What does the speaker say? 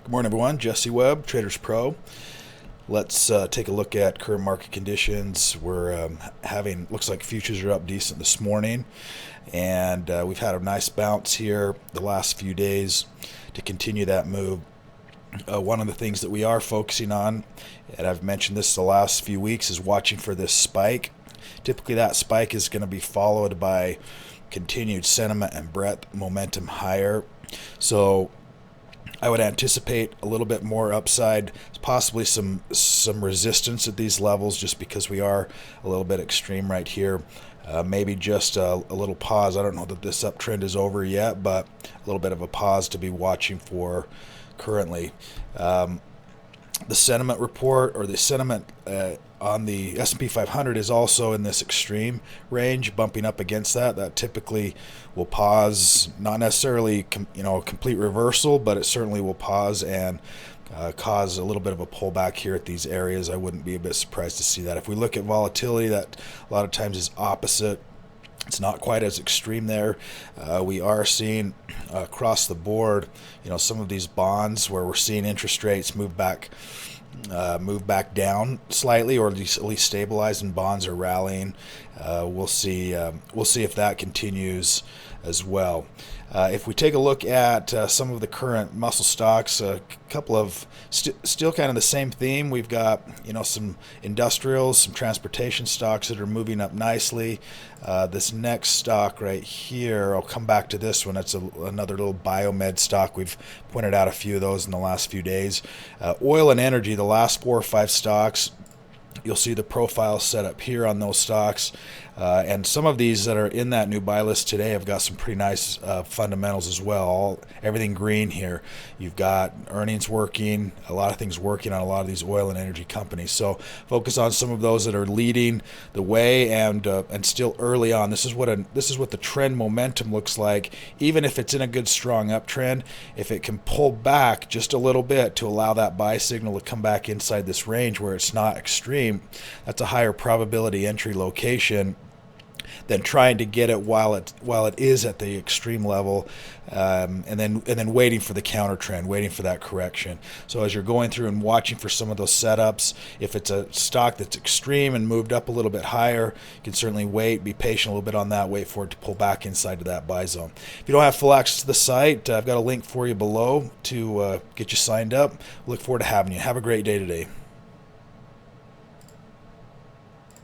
Good morning, everyone. Jesse Webb, TradersPro. Let's take a look at current market conditions. We're looks like futures are up decent this morning, and we've had a nice bounce here the last few days to continue that move. One of the things that we are focusing on, and I've mentioned this the last few weeks, is watching for this spike. Typically that spike is going to be followed by continued sentiment and breadth momentum higher. So I would anticipate a little bit more upside, possibly some resistance at these levels, just because we are a little bit extreme right here. Maybe just a little pause. I don't know that this uptrend is over yet, but a little bit of a pause to be watching for currently. The sentiment report, or the sentiment on the S&P 500, is also in this extreme range, bumping up against that. That typically will pause, not necessarily complete reversal, but it certainly will pause and cause a little bit of a pullback here at these areas. I wouldn't be a bit surprised to see that. If we look at volatility, that a lot of times is opposite. It's not quite as extreme there. We are seeing across the board, some of these bonds where we're seeing interest rates move back down slightly, or at least stabilize, and bonds are rallying. We'll see if that continues as well. If we take a look at some of the current muscle stocks, a couple of still kind of the same theme. We've got some industrials, some transportation stocks that are moving up nicely. This next stock right here, I'll come back to this one. It's another little biomed stock. We've pointed out a few of those in the last few days. Oil and energy, the last 4 or 5 stocks. You'll see the profile set up here on those stocks. And some of these that are in that new buy list today have got some pretty nice fundamentals as well. Everything green here. You've got earnings working, a lot of things working on a lot of these oil and energy companies. So focus on some of those that are leading the way and still early on. This is what the trend momentum looks like. Even if it's in a good strong uptrend, if it can pull back just a little bit to allow that buy signal to come back inside this range where it's not extreme, that's a higher probability entry location than trying to get it while it is at the extreme level, and then waiting for the counter trend, waiting for that correction. So as you're going through and watching for some of those setups, if it's a stock that's extreme and moved up a little bit higher, you can certainly wait, be patient a little bit on that, wait for it to pull back inside of that buy zone. If you don't have full access to the site, I've got a link for you below to get you signed up. Look forward to having you. Have a great day today.